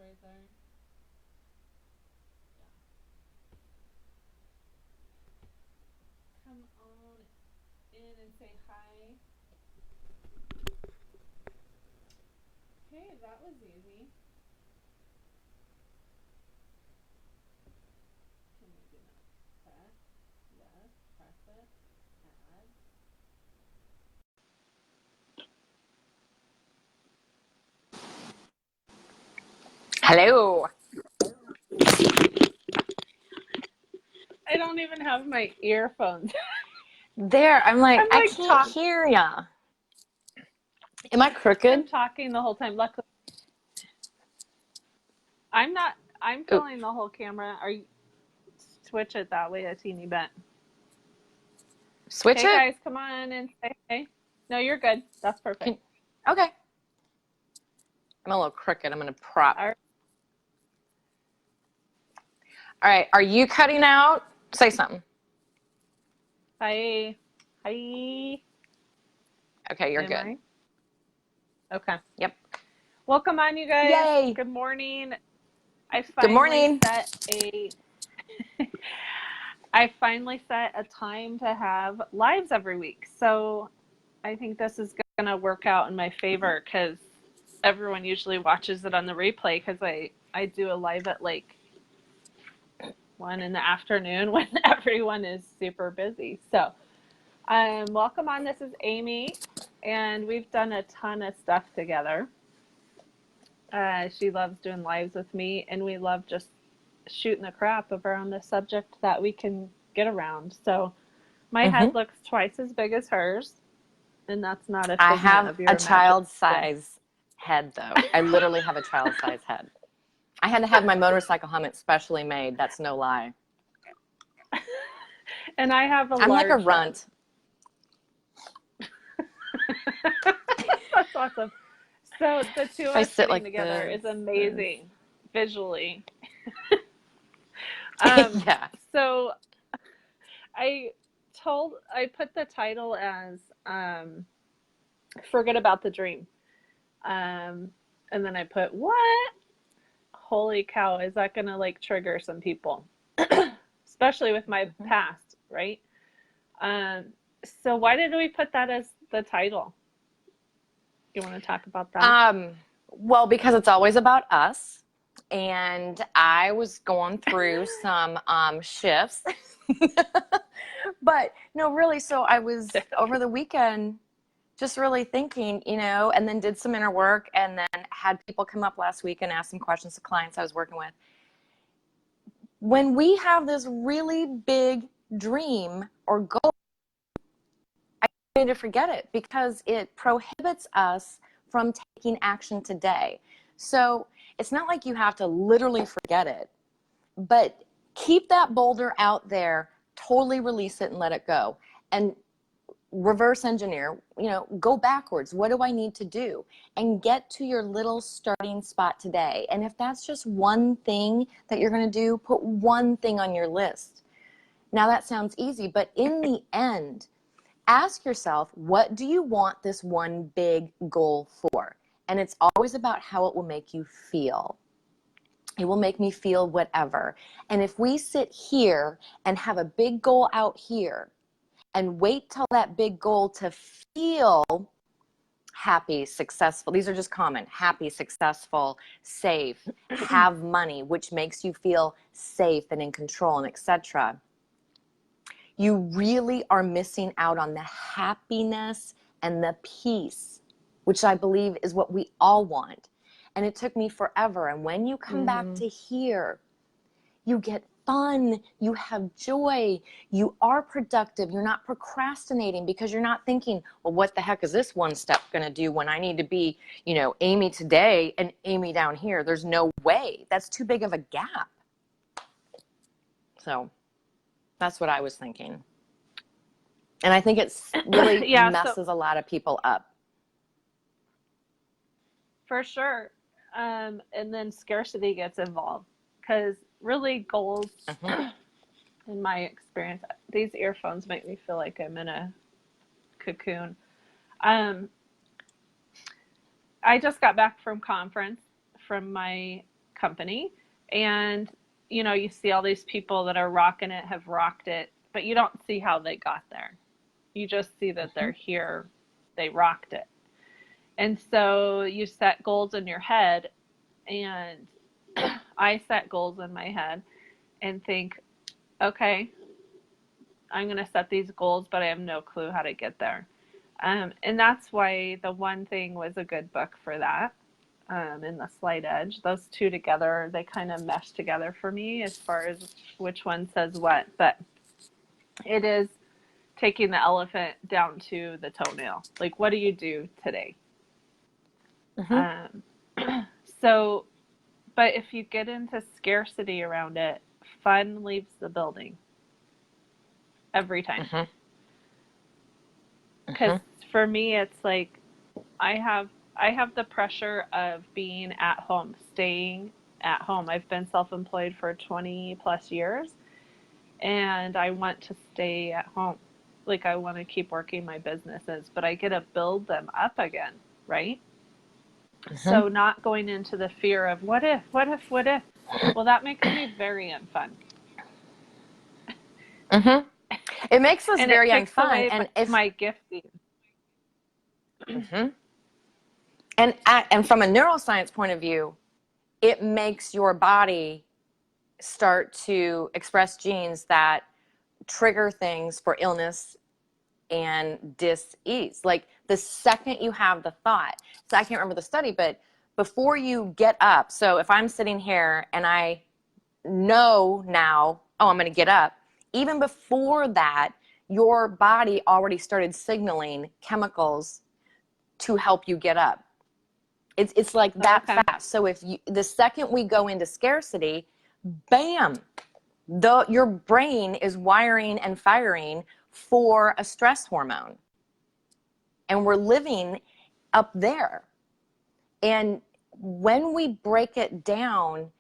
right there. Yeah. Come on in and say hi. Hey, that was easy. Can we do that? Press. Yes. Press it. Add. Hello. I don't even have my earphones. There, I'm like, I'm I like can't hear ya. Am I crooked? I'm talking the whole time. Luckily, I'm not. I'm Ooh, filling the whole camera. Are you switch it that way a teeny bit? switch Hey it? guys, come on and say hey. No, you're good. That's perfect. Can, okay. I'm a little crooked. I'm going to prop. All right. All right. Are you cutting out? Say something. Hi. Hi. Okay, you're Am good. I? Okay. Yep. Well, come on, you guys. Yay. Good morning. I Good finally morning. set a I finally set a time to have lives every week. So I think this is going to work out in my favor because everyone usually watches it on the replay because I do a live at like 1 in the afternoon when everyone is super busy. So welcome on. This is Amy, and we've done a ton of stuff together. She loves doing lives with me, and we love just shooting the crap around the subject that we can get around. So my Mm-hmm. head looks twice as big as hers, and that's not a I figment have of your a imagination. child-size head, though. I literally have a child-size head. I had to have my motorcycle helmet specially made. That's no lie. And I have a I'm like a large runt. That's awesome. So the two of I us sit sitting like together this. is amazing visually. Um, Yeah. so I I put the title as Forget About the Dream. And then I put, what? Holy cow, is that going to like trigger some people? Especially with my past, right? Um, so why did we put that as the title? You want to talk about that? Well, because it's always about us. And I was going through some shifts. But no, really, so I was over the weekend just really thinking, and then did some inner work and then had people come up last week and ask some questions to clients I was working with. When we have this really big dream or goal, I need to forget it because it prohibits us from taking action today. So it's not like you have to literally forget it, but keep that boulder out there, totally release it and let it go. And reverse engineer, go backwards. What do I need to do? And get to your little starting spot today. And if that's just one thing that you're going to do, put one thing on your list. Now that sounds easy, but in the end, ask yourself, what do you want this one big goal for? And it's always about how it will make you feel. It will make me feel whatever. And if we sit here and have a big goal out here and wait till that big goal to feel happy, successful, these are just common, happy, successful, safe, have money, which makes you feel safe and in control, and etc., you really are missing out on the happiness and the peace, which I believe is what we all want. And it took me forever. And when you come back to here, you get fun, you have joy, you are productive, you're not procrastinating because you're not thinking, well, what the heck is this one step going to do when I need to be, Amy today and Amy down here? There's no way. That's too big of a gap. So that's what I was thinking. And I think it really messes a lot of people up. For sure. And then scarcity gets involved because really goals, in my experience, these earphones make me feel like I'm in a cocoon. I just got back from my company, and you see all these people that are rocking it, have rocked it, but you don't see how they got there. You just see that they're here, they rocked it. And so you set goals in your head, and I set goals in my head and think, okay, I'm going to set these goals, but I have no clue how to get there. And that's why The One Thing was a good book for that. And The Slight Edge, those two together, they kind of mesh together for me as far as which one says what. But it is taking the elephant down to the toenail. Like, what do you do today? So, but if you get into scarcity around it, fun leaves the building every time. Because for me, it's like I have the pressure of being at home, staying at home. I've been self-employed for 20 plus years, and I want to stay at home. Like, I want to keep working my businesses, but I get to build them up again, right? So not going into the fear of what if, well, that makes me very unfun. It makes us and very it takes unfun. away And if my gifting. And from a neuroscience point of view, it makes your body start to express genes that trigger things for illness and dis-ease. Like the second you have the thought, so I can't remember the study, but before you get up, so if I'm sitting here and I know now, oh, I'm going to get up, even before that, your body already started signaling chemicals to help you get up. It's like that fast. So if the second we go into scarcity, bam, your brain is wiring and firing for a stress hormone. And we're living up there. And when we break it down,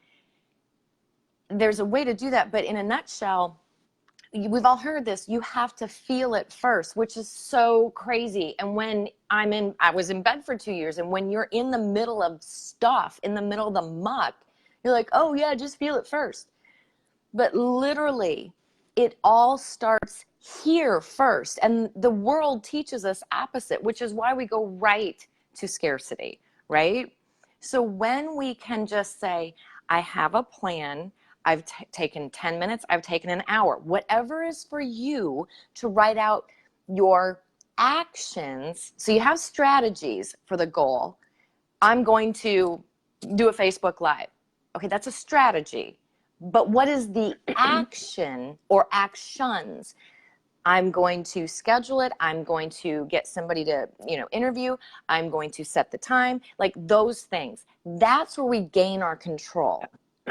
there's a way to do that. But in a nutshell, we've all heard this, you have to feel it first, which is so crazy. And when I was in bed for 2 years, and when you're in the middle of stuff, in the middle of the muck, you're like, oh yeah, just feel it first. But literally, it all starts here first. And the world teaches us opposite, which is why we go right to scarcity, right? So when we can just say, I have a plan, I've taken 10 minutes, I've taken an hour, whatever is for you to write out your actions. So you have strategies for the goal. I'm going to do a Facebook Live. Okay, that's a strategy. But what is the action or actions? I'm going to schedule it. I'm going to get somebody to, interview. I'm going to set the time, like those things. That's where we gain our control.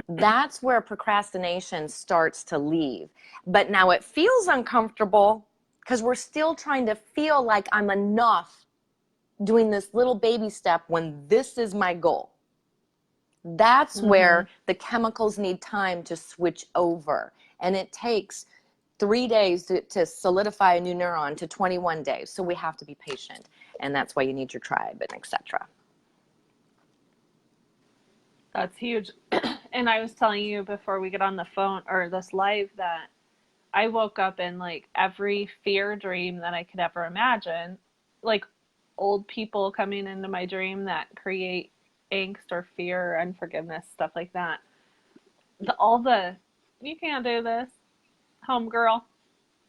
That's where procrastination starts to leave. But now it feels uncomfortable because we're still trying to feel like I'm enough doing this little baby step when this is my goal. That's where the chemicals need time to switch over. And it takes 3 days to solidify a new neuron to 21 days. So we have to be patient. And that's why you need your tribe and etc. That's huge. And I was telling you before we get on the phone or this live that I woke up in like every fear dream that I could ever imagine, like old people coming into my dream that create angst or fear or unforgiveness, stuff like that. You can't do this, homegirl,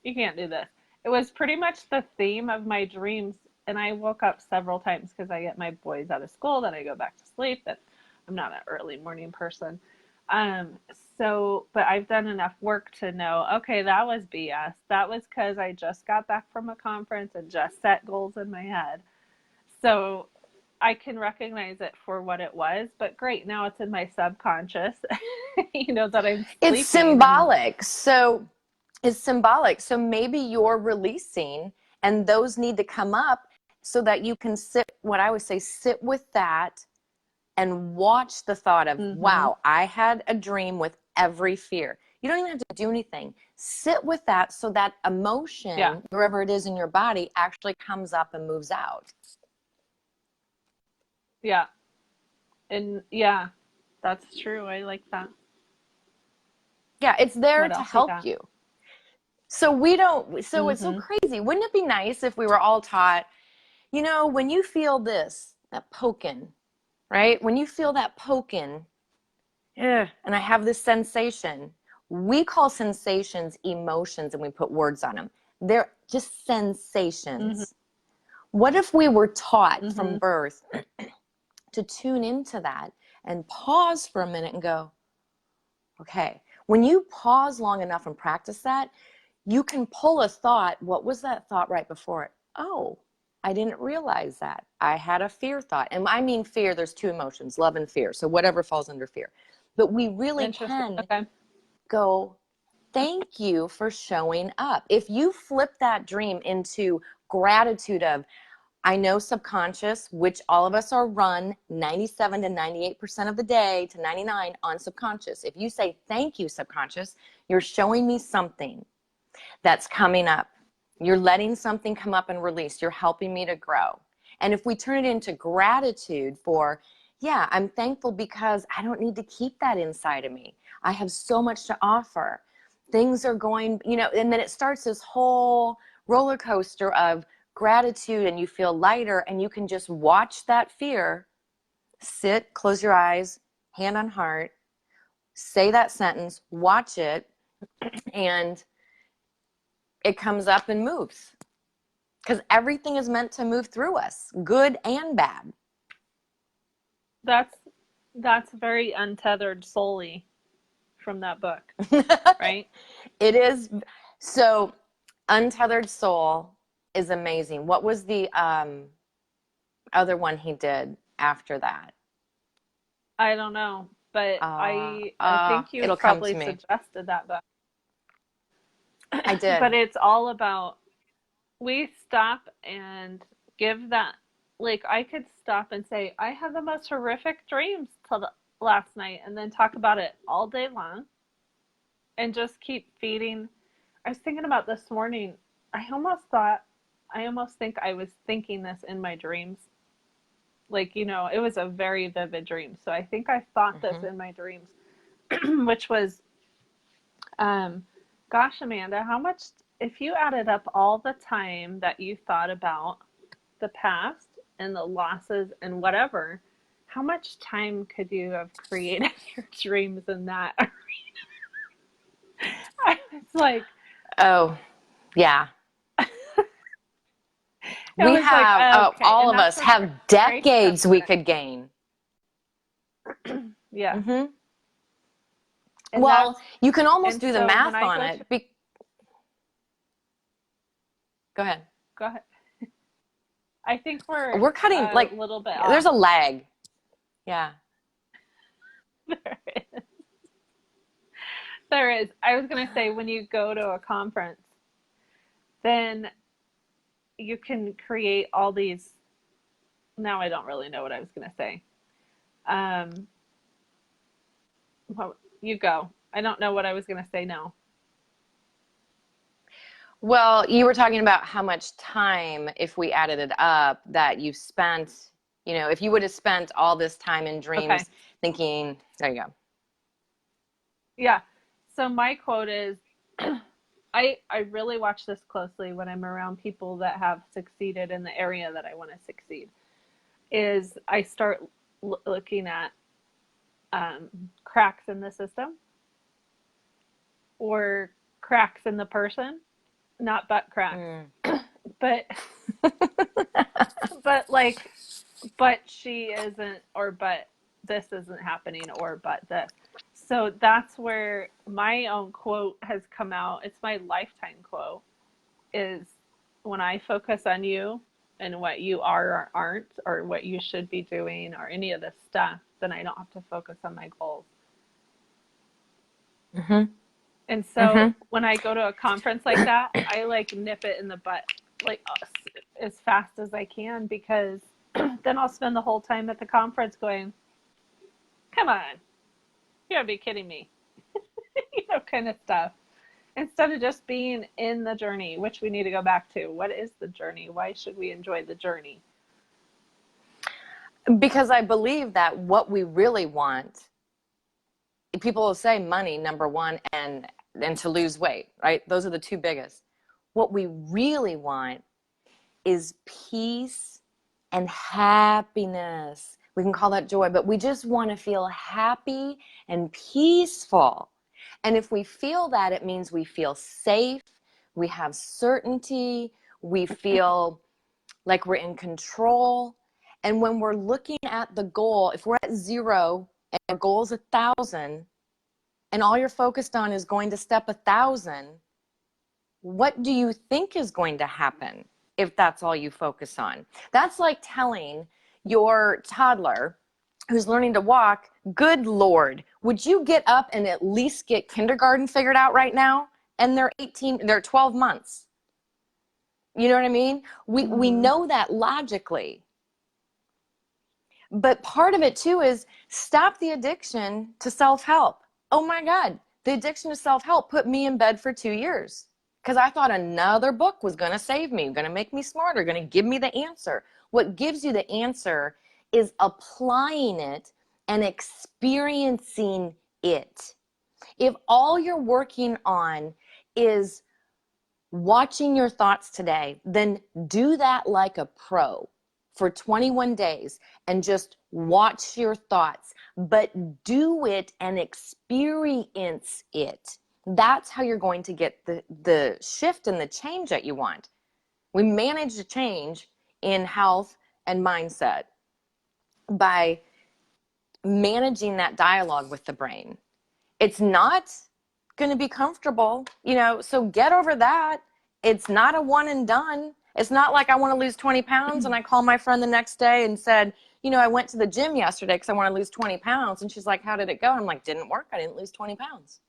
you can't do this. It was pretty much the theme of my dreams. And I woke up several times because I get my boys out of school, then I go back to sleep, that I'm not an early morning person. But I've done enough work to know, okay, that was BS. That was because I just got back from a conference and just set goals in my head. So I can recognize it for what it was, but great, now it's in my subconscious, that I'm sleeping. It's symbolic. So it's symbolic. So maybe you're releasing and those need to come up so that you can sit with that and watch the thought of, wow, I had a dream with every fear. You don't even have to do anything. Sit with that so that emotion, wherever it is in your body, actually comes up and moves out. Yeah. And yeah. That's true. I like that. Yeah, it's there What to else you help got? you. So we don't, so it's so Mm-hmm. crazy. Wouldn't it be nice if we were all taught, you know, when you feel this, that poking, right? When you feel that poking, and I have this sensation, we call sensations emotions and we put words on them. They're just Mm-hmm. sensations. What if we were taught from Mm-hmm. birth to tune into that and pause for a minute and go, okay, when you pause long enough and practice that, you can pull a thought. What was that thought right before it? Oh, I didn't realize that. I had a fear thought. And I mean fear, there's two emotions, love and fear. So whatever falls under fear. But we really Interesting. can Okay. go, thank you for showing up. If you flip that dream into gratitude of, I know subconscious, which all of us are run 97 to 98% of the day to 99 on subconscious. If you say, thank you, subconscious, you're showing me something that's coming up. You're letting something come up and release. You're helping me to grow. And if we turn it into gratitude for, yeah, I'm thankful because I don't need to keep that inside of me. I have so much to offer. Things are going, you know, and then it starts this whole roller coaster of gratitude, and you feel lighter, and you can just watch that fear sit, close your eyes, hand on heart, say that sentence, watch it, and it comes up and moves. Because everything is meant to move through us, good and bad. That's very untethered solely from that book, right? It is. So Untethered Soul is amazing. What was the other one he did after that? I don't know, but I think you It'll come probably to me. suggested that book. I But did. it's all about, we stop and give that, like I could stop and say I had the most horrific dreams till last night, and then talk about it all day long and just keep feeding. I was thinking about this morning. I almost think I was thinking this in my dreams. Like, it was a very vivid dream. So I think I thought this Mm-hmm. in my dreams, which was, um, gosh, Amanda, how much, if you added up all the time that you thought about the past and the losses and whatever, how much time could you have created your dreams in that? I was like, Oh, yeah. it We was like, have, okay. all And of that's us what's have great about decades we it. could gain. Yeah. Mm-hmm. And Well, you can almost and do the so when math I on go it. to, Go ahead. go ahead. I think we're We're cutting, a like, little bit there's off. a lag. Yeah. There is. There is. I was going to say, when you go to a conference, then you can create all these. Now I don't really know what I was going to say. Um, well, you go. I don't know what I was going to say now. Well, you were talking about how much time, if we added it up, that you spent, you know, if you would have spent all this time in Okay. dreams thinking, there you go. Yeah. So my quote is, I really watch this closely when I'm around people that have succeeded in the area that I want to succeed. Is I start looking at cracks in the system or cracks in the person, not butt cracks, Mm. but but like, but she isn't, or but this isn't happening, or but this. So that's where my own quote has come out. It's my lifetime quote, is, when I focus on you and what you are or aren't, or what you should be doing, or any of this stuff, then I don't have to focus on my goals. Mm-hmm. And so Mm-hmm. when I go to a conference like that, I like nip it in the butt, like as fast as I can, because then I'll spend the whole time at the conference going, come on, you gotta be kidding me, kind of stuff. Instead of just being in the journey, which we need to go back to. What is the journey? Why should we enjoy the journey? Because I believe that what we really want people will say money, number one, and to lose weight, right? Those are the two biggest. What we really want is peace and happiness. We can call that joy, but we just want to feel happy and peaceful. And if we feel that, it means we feel safe, we have certainty, we feel like we're in control. And when we're looking at the goal, if we're at 0 and our goal is 1,000, and all you're focused on is going to step 1,000, what do you think is going to happen if that's all you focus on? That's like telling your toddler who's learning to walk, good Lord, would you get up and at least get kindergarten figured out right now? And they're 12 months. You know what I mean? We know that logically. But part of it too is stop the addiction to self-help. Oh my God, the addiction to self-help put me in bed for 2 years because I thought another book was going to save me, going to make me smarter, going to give me the answer. What gives you the answer is applying it and experiencing it. If all you're working on is watching your thoughts today, then do that like a pro for 21 days and just watch your thoughts, but do it and experience it. That's how you're going to get the shift and the change that you want. We manage the change in health and mindset by managing that dialogue with the brain. It's not going to be comfortable, so get over that. It's not a one and done. It's not like I want to lose 20 pounds and I call my friend the next day and said, I went to the gym yesterday because I want to lose 20 pounds. And she's like, how did it go? I'm like, didn't work. I didn't lose 20 pounds.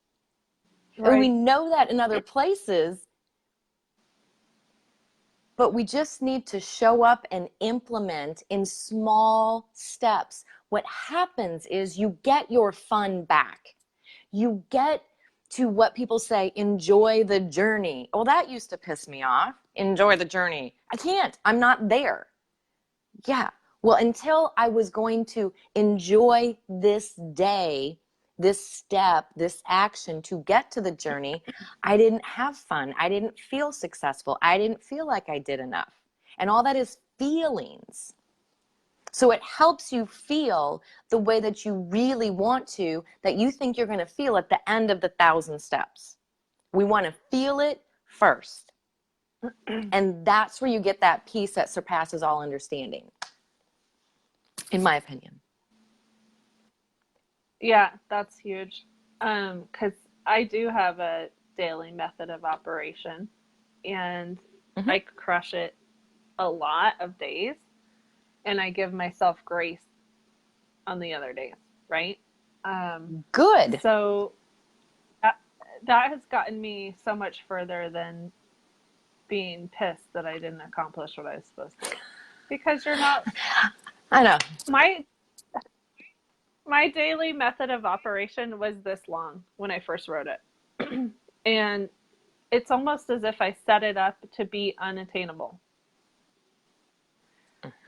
Right. And we know that in other places, but we just need to show up and implement in small steps. What happens is you get your fun back. You get to what people say, enjoy the journey. Well, that used to piss me off. Enjoy the journey. I can't. I'm not there. Yeah. Well, until I was going to enjoy this day, this step, this action to get to the journey, I didn't have fun. I didn't feel successful. I didn't feel like I did enough. And all that is feelings. So it helps you feel the way that you really want to, that you think you're going to feel at the end of the 1,000 steps. We want to feel it first. And that's where you get that peace that surpasses all understanding, in my opinion. Yeah, that's huge. Because I do have a daily method of operation, and I crush it a lot of days. And I give myself grace on the other days, right? Good. So that has gotten me so much further than being pissed that I didn't accomplish what I was supposed to. Because you're not... I know. My daily method of operation was this long when I first wrote it. And it's almost as if I set it up to be unattainable.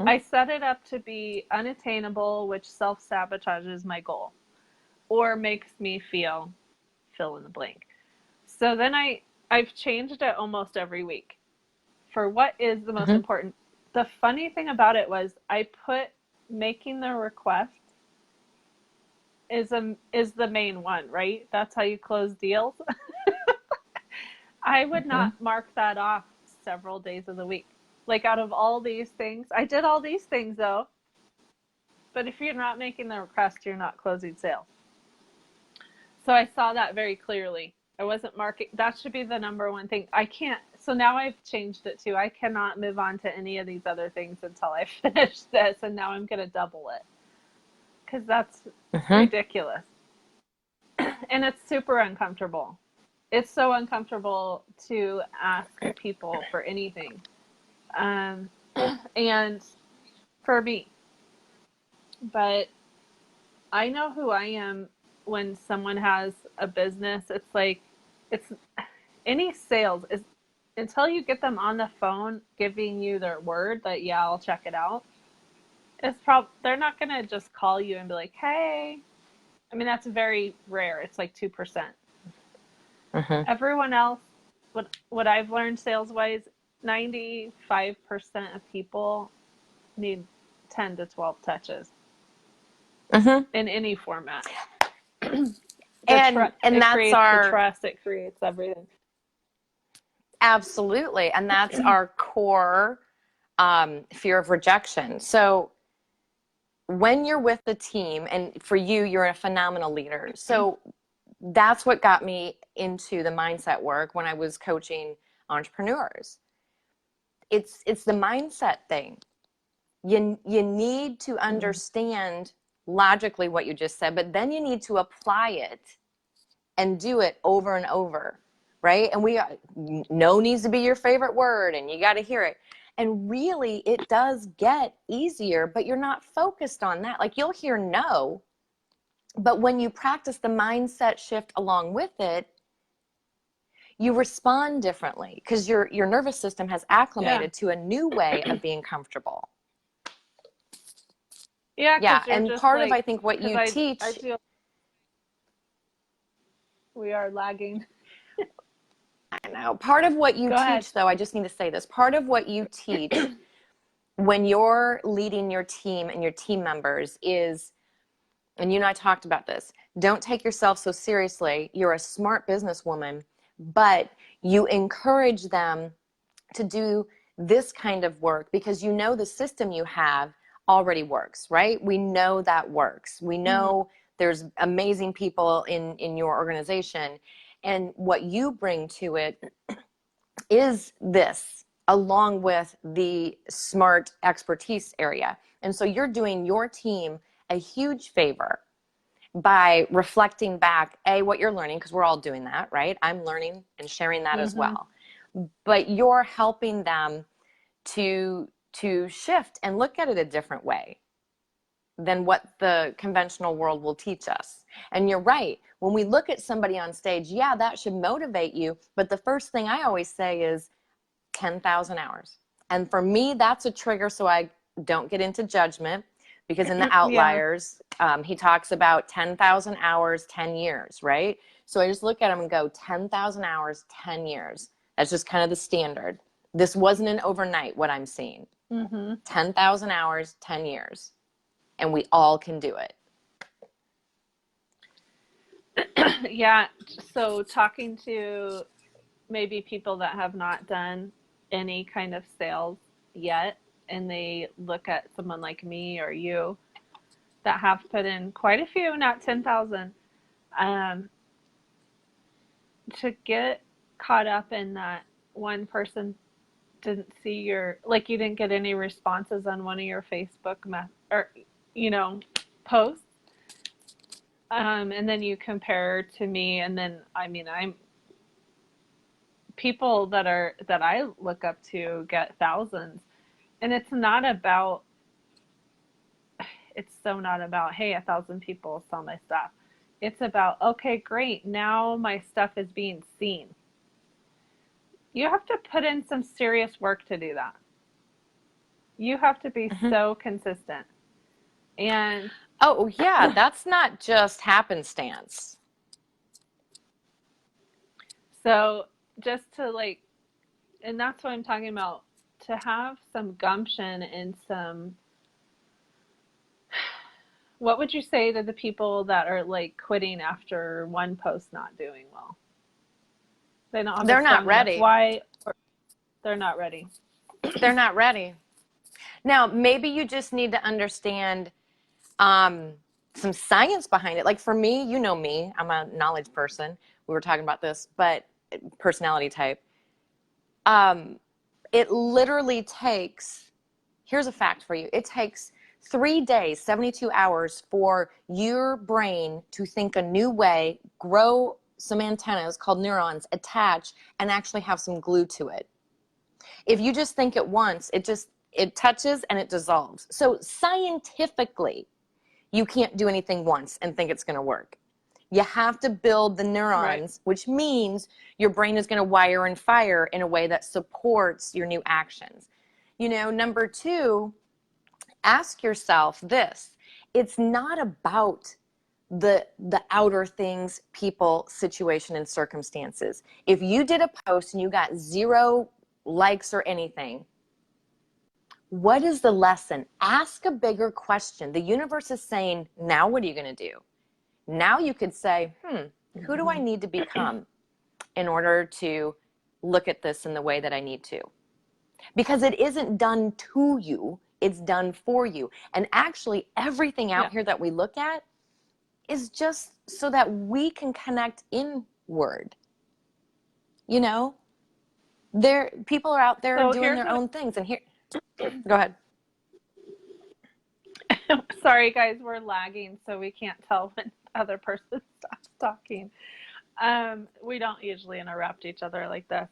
I set it up to be unattainable, which self-sabotages my goal or makes me fill in the blank. So then I've changed it almost every week for what is the most important. The funny thing about it was I put making the request is the main one, right? That's how you close deals. I would not mark that off several days of the week. Like, out of all these things, I did all these things though. But if you're not making the request, you're not closing sales. So I saw that very clearly. I wasn't marking. That should be the number one thing. I can't. So now I've changed it to, I cannot move on to any of these other things until I finish this. And now I'm going to double it. Because that's ridiculous. And it's super uncomfortable. It's so uncomfortable to ask people for anything. And for me. But I know who I am when someone has a business. It's like, it's any sales is until you get them on the phone giving you their word that, yeah, I'll check it out. They're not going to just call you and be like, hey. I mean, that's very rare. It's like 2%. Mm-hmm. Everyone else, what I've learned sales wise, 95% of people need 10 to 12 touches Mm-hmm. in any format. And It that's creates the our, trust, it creates everything. absolutely. And that's our core fear of rejection. So when you're with the team, and for you, you're a phenomenal leader. So that's what got me into the mindset work when I was coaching entrepreneurs. It's the mindset thing. You need to understand logically what you just said, but then you need to apply it and do it over and over, right? And no needs to be your favorite word, and you got to hear it. And really, it does get easier, but you're not focused on that. Like, you'll hear no, but when you practice the mindset shift along with it, you respond differently because your nervous system has acclimated to a new way of being comfortable. Yeah, Yeah, because you're and just part of, like, I think, what because you I teach, feel we are lagging. I know, part of what you Go ahead. teach, though, I just need to say this, part of what you teach when you're leading your team and your team members is, and you and I talked about this, don't take yourself so seriously. You're a smart businesswoman, but you encourage them to do this kind of work because you know the system you have already works, right? We know that works. We know there's amazing people in your organization. And what you bring to it is this, along with the smart expertise area. And so you're doing your team a huge favor by reflecting back, what you're learning, because we're all doing that, right? I'm learning and sharing that as well. But you're helping them to shift and look at it a different way than what the conventional world will teach us. And you're right. When we look at somebody on stage, yeah, that should motivate you. But the first thing I always say is 10,000 hours. And for me, that's a trigger so I don't get into judgment, because in the Yeah. Outliers, he talks about 10,000 hours, 10 years, right? So I just look at him and go, 10,000 hours, 10 years. That's just kind of the standard. This wasn't an overnight, what I'm seeing. 10,000 hours, 10 years. And we all can do it. Yeah. So talking to maybe people that have not done any kind of sales yet, and they look at someone like me or you that have put in quite a few, not 10,000, um, to get caught up in that one person didn't see your, like, you didn't get any responses on one of your Facebook or posts, and then you compare to me, and then I mean, I'm people that I look up to get thousands, and it's so not about, hey, 1,000 people saw my stuff. It's about, okay, great, now my stuff is being seen. You have to put in some serious work to do that. You have to be so consistent. And Oh, yeah, that's not just happenstance. so just to like, and that's what I'm talking about, to have some gumption and some, what would you say to the people that are like quitting after one post not doing well? They don't have a They're not strong enough ready. why, or they're not ready. They're not ready. Now, maybe you just need to understand some science behind it. Like for me, you know me, I'm a knowledge person. We were talking about this, but personality type. It literally takes, here's a fact for you. It takes 3 days, 72 hours for your brain to think a new way, grow some antennas called neurons, attach, and actually have some glue to it. If you just think it once, it touches and it dissolves. So scientifically, you can't do anything once and think it's going to work. You have to build the Right. neurons, which means your brain is going to wire and fire in a way that supports your new actions. Number two, ask yourself this. It's not about the outer things, people, situation, and circumstances. If you did a post and you got 0 likes or anything, what is the lesson? Ask a bigger question. The universe is saying, now what are you going to do? Now you could say, who do I need to become in order to look at this in the way that I need to? Because it isn't done to you, it's done for you. And actually, everything out here that we look at is just so that we can connect inward. You know, people are out there doing their own things. And here, go ahead. Sorry, guys, we're lagging, so we can't tell when the other person stops talking. We don't usually interrupt each other like this.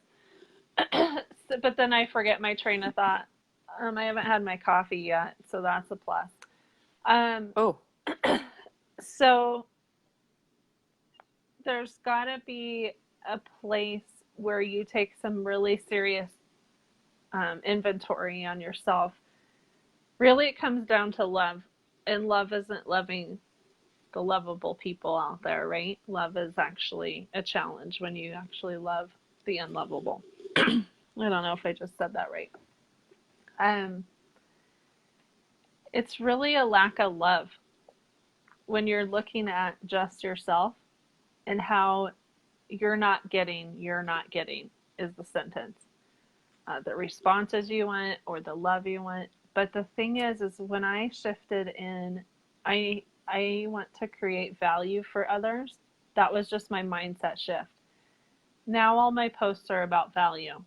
But then I forget my train of thought. I haven't had my coffee yet, so that's a plus. So there's got to be a place where you take some really serious inventory on yourself. Really, it comes down to love. And love isn't loving the lovable people out there, right? Love is actually a challenge when you actually love the unlovable. I don't know if I just said that right. It's really a lack of love when you're looking at just yourself and how you're not getting is the sentence. The responses you want or the love you want. But the thing is when I shifted in, I want to create value for others. That was just my mindset shift. Now all my posts are about value.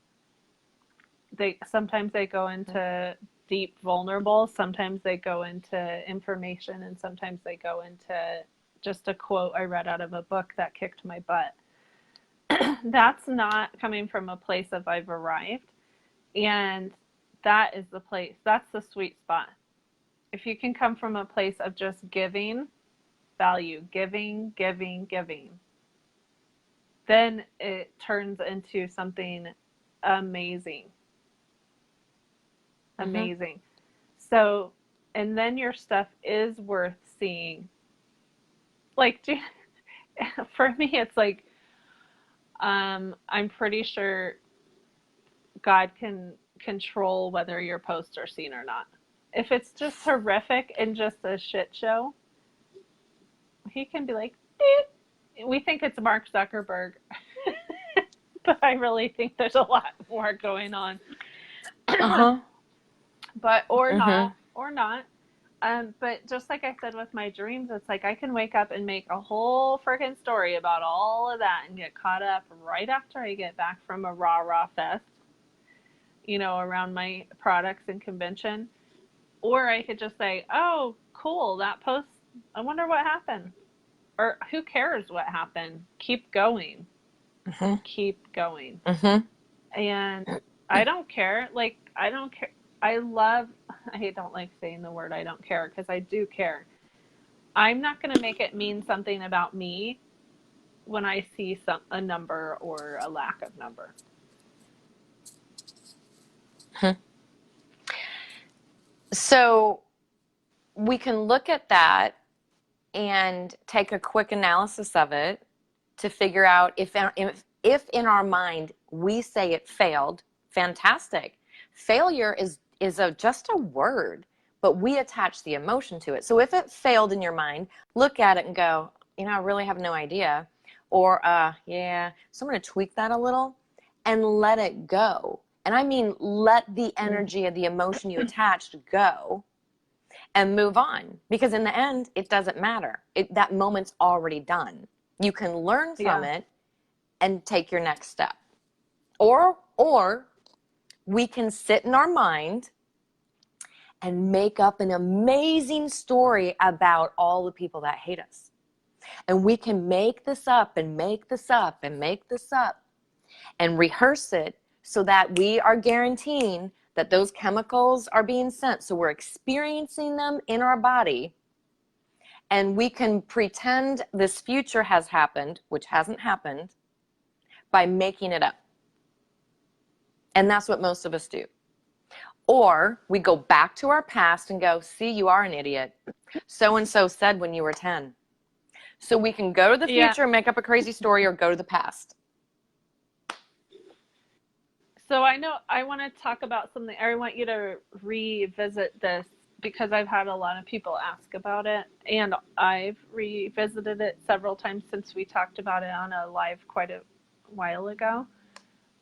Sometimes they go into deep vulnerable, sometimes they go into information, and sometimes they go into just a quote I read out of a book that kicked my butt. That's not coming from a place of I've arrived. And that is the place, that's the sweet spot. If you can come from a place of just giving value, giving, then it turns into something amazing. Amazing. So, and then your stuff is worth seeing. Like, for me, it's like, I'm pretty sure God can control whether your posts are seen or not. If it's just horrific and just a shit show, he can be like, we think it's Mark Zuckerberg. But I really think there's a lot more going on. But or not. But just like I said with my dreams, it's like I can wake up and make a whole freaking story about all of that and get caught up right after I get back from a rah fest, around my products and convention. Or I could just say, oh, cool, that post, I wonder what happened. Or who cares what happened? Keep going. Keep going. And I don't care. I don't care. I don't like saying the word I don't care because I do care. I'm not going to make it mean something about me when I see a number or a lack of number. So we can look at that and take a quick analysis of it to figure out if in our mind we say it failed. Fantastic. Failure is just a word, but we attach the emotion to it. So if it failed in your mind, look at it and go, I really have no idea. Or, yeah, so I'm going to tweak that a little and let it go. And I mean, let the energy of the emotion you attached go and move on. Because in the end, it doesn't matter. That moment's already done. You can learn from it and take your next step. Or we can sit in our mind and make up an amazing story about all the people that hate us. And we can make this up and make this up and make this up and rehearse it so that we are guaranteeing that those chemicals are being sent. So we're experiencing them in our body. And we can pretend this future has happened, which hasn't happened, by making it up. And that's what most of us do. Or we go back to our past and go, see, you are an idiot. So-and-so said when you were 10. So we can go to the Yeah. future and make up a crazy story, or go to the past. So I know I want to talk about something. I want you to revisit this because I've had a lot of people ask about it, and I've revisited it several times since we talked about it on a live quite a while ago.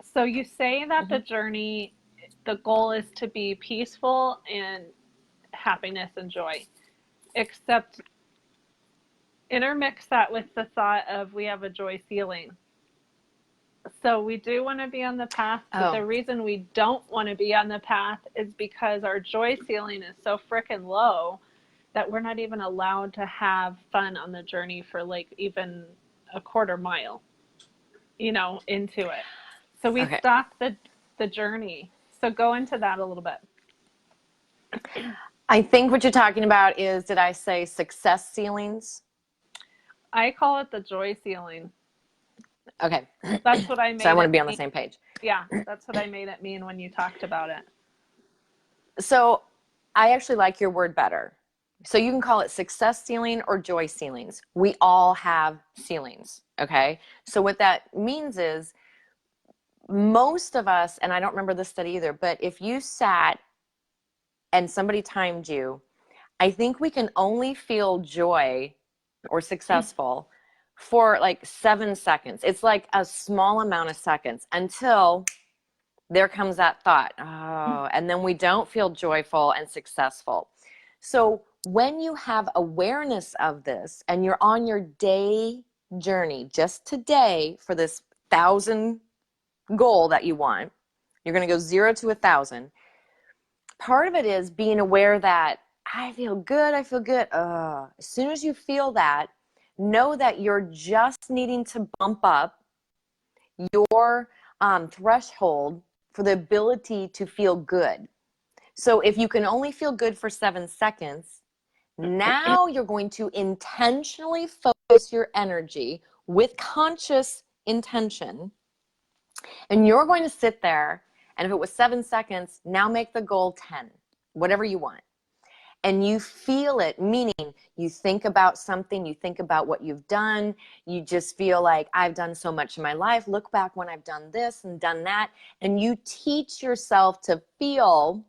So you say that the journey, the goal is to be peaceful and happiness and joy, except intermix that with the thought of we have a joy ceiling. So we do want to be on the path, but the reason we don't want to be on the path is because our joy ceiling is so freaking low that we're not even allowed to have fun on the journey for like even a quarter mile, into it. So we Okay. stop the journey. So go into that a little bit. I think what you're talking about is, did I say success ceilings? I call it the joy ceiling. Okay. That's what I So I made want to it be on the mean. same page. Yeah, that's what I made it mean when you talked about it. So I actually like your word better. So you can call it success ceiling or joy ceilings. We all have ceilings. Okay. So what that means is, most of us, and I don't remember this study either, but if you sat and somebody timed you, I think we can only feel joy or successful for like 7 seconds. It's like a small amount of seconds until there comes that thought. Oh, and then we don't feel joyful and successful. So when you have awareness of this and you're on your day journey, just today for this 1,000 goal that you want, you're going to go 0 to 1,000. Part of it is being aware that I feel good. I feel good. As soon as you feel that, know that you're just needing to bump up your threshold for the ability to feel good. So if you can only feel good for 7 seconds, now you're going to intentionally focus your energy with conscious intention, and you're going to sit there, and if it was 7 seconds, now make the goal 10, whatever you want. And you feel it, meaning you think about something, you think about what you've done, you just feel like, I've done so much in my life, look back when I've done this and done that, and you teach yourself to feel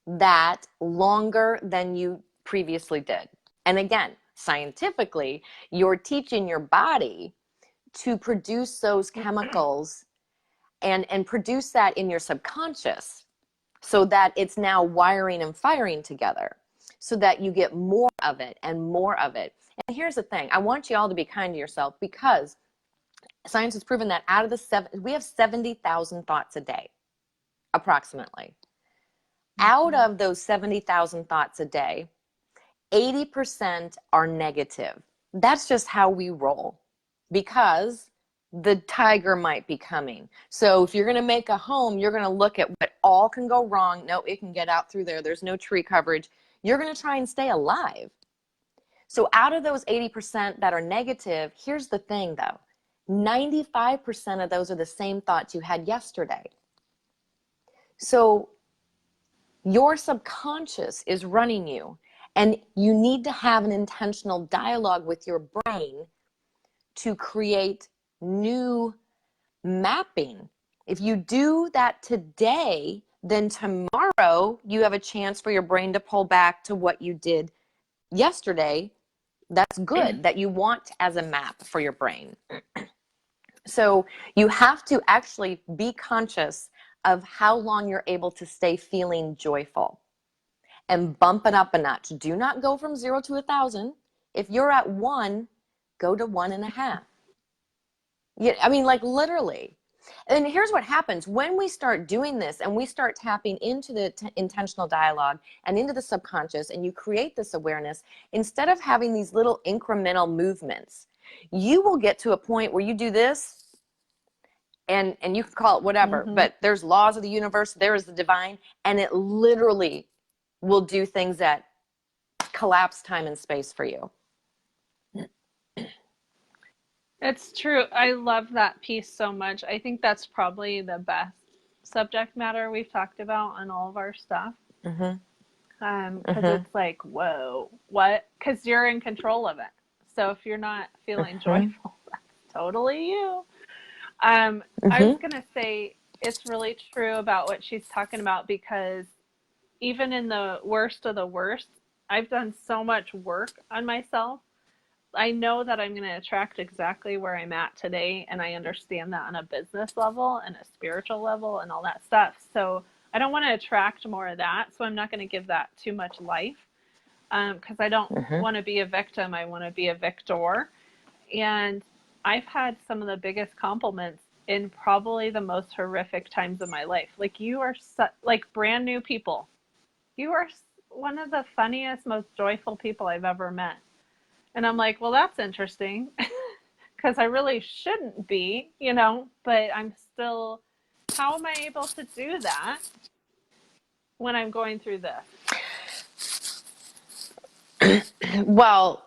that longer than you previously did. And again, scientifically, you're teaching your body to produce those chemicals and produce that in your subconscious, so that it's now wiring and firing together, so that you get more of it and more of it. And here's the thing, I want you all to be kind to yourself, because science has proven that out of the we have 70,000 thoughts a day, approximately. Out of those 70,000 thoughts a day, 80% are negative. That's just how we roll, because the tiger might be coming. So if you're going to make a home, you're going to look at what all can go wrong. No, it can get out through there. There's no tree coverage. You're going to try and stay alive. So out of those 80% that are negative, here's the thing though, 95% of those are the same thoughts you had yesterday. So your subconscious is running you, and you need to have an intentional dialogue with your brain to create new mapping. If you do that today, then tomorrow you have a chance for your brain to pull back to what you did yesterday. That's good, that you want as a map for your brain. So you have to actually be conscious of how long you're able to stay feeling joyful, and bump it up a notch. Do not go from 0 to 1,000. If you're at 1, go to 1.5. Yeah, I mean, like literally. And here's what happens when we start doing this and we start tapping into the intentional dialogue and into the subconscious, and you create this awareness. Instead of having these little incremental movements, you will get to a point where you do this, and you can call it whatever, but there's laws of the universe, there is the divine, and it literally will do things that collapse time and space for you. It's true. I love that piece so much. I think that's probably the best subject matter we've talked about on all of our stuff. Because it's like, whoa, what? Because you're in control of it. So if you're not feeling Mm-hmm. joyful, that's totally you. I was Mm-hmm. going to say it's really true about what she's talking about, because even in the worst of the worst, I've done so much work on myself. I know that I'm going to attract exactly where I'm at today, and I understand that on a business level and a spiritual level and all that stuff. So I don't want to attract more of that. So I'm not going to give that too much life, because I don't Mm-hmm. want to be a victim. I want to be a victor. And I've had some of the biggest compliments in probably the most horrific times of my life. Like, you are like brand new people. You are one of the funniest, most joyful people I've ever met. And I'm like, well, that's interesting, because I really shouldn't be, but I'm still, how am I able to do that when I'm going through this? Well,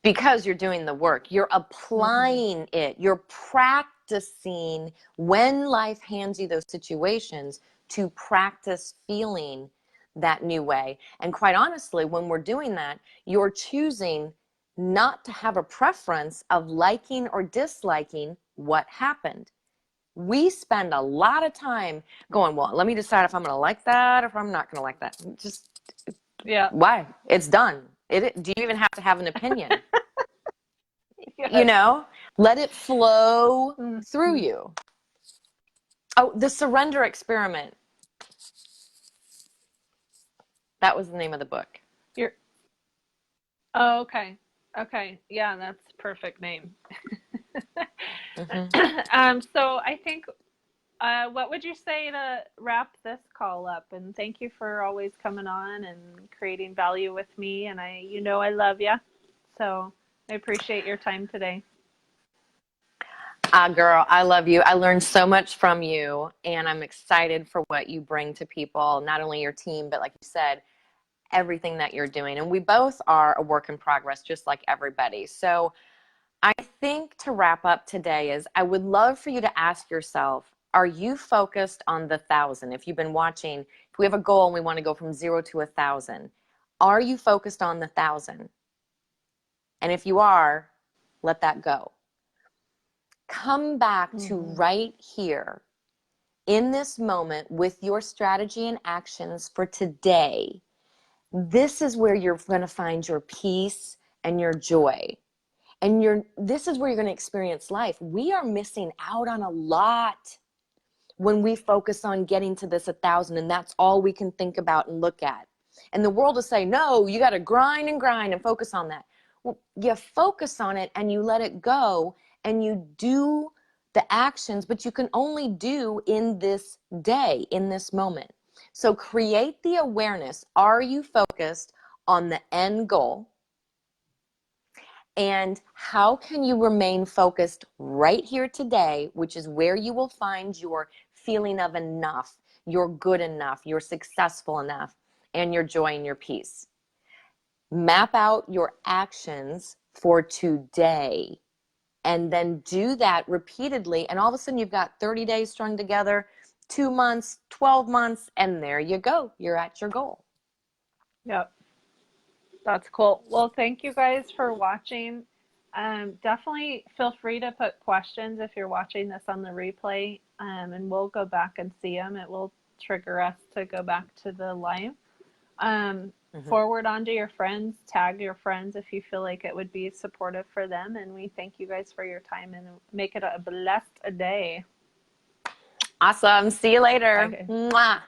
because you're doing the work, you're Mm-hmm. applying it, you're practicing when life hands you those situations to practice feeling that new way. And quite honestly, when we're doing that, you're choosing not to have a preference of liking or disliking what happened. We spend a lot of time going, well, let me decide if I'm going to like that or if I'm not going to like that. Just Yeah. why? It's done. Do you even have to have an opinion? You Yes. know, let it flow through Mm-hmm. you. Oh, the surrender experiment. That was the name of the book. You're, oh, okay. Okay. Yeah, that's a perfect name. Mm-hmm. So I think, what would you say to wrap this call up? And thank you for always coming on and creating value with me. And I love you. So I appreciate your time today. Ah, girl, I love you. I learned so much from you, and I'm excited for what you bring to people, not only your team, but like you said, everything that you're doing. And we both are a work in progress, just like everybody. So I think to wrap up today is I would love for you to ask yourself, are you focused on the 1,000? If you've been watching, if we have a goal and we want to go from 0 to 1,000, are you focused on the 1,000? And if you are, let that go. Come back to Mm-hmm. right here in this moment with your strategy and actions for today. This is where you're going to find your peace and your joy. And this is where you're going to experience life. We are missing out on a lot when we focus on getting to this 1,000, and that's all we can think about and look at. And the world will say, no, you got to grind and focus on that. Well, you focus on it and you let it go and you do the actions, but you can only do in this day, in this moment. So create the awareness. Are you focused on the end goal? And how can you remain focused right here today, which is where you will find your feeling of enough, you're good enough, you're successful enough, and your joy and your peace. Map out your actions for today and then do that repeatedly. And all of a sudden you've got 30 days strung together, 2 months, 12 months, and there you go. You're at your goal. Yep. That's cool. Well, thank you guys for watching. Definitely feel free to put questions if you're watching this on the replay, and we'll go back and see them. It will trigger us to go back to the live. Mm-hmm. Forward on to your friends, tag your friends if you feel like it would be supportive for them. And we thank you guys for your time, and make it a blessed day. Awesome. See you later. Bye. Mwah.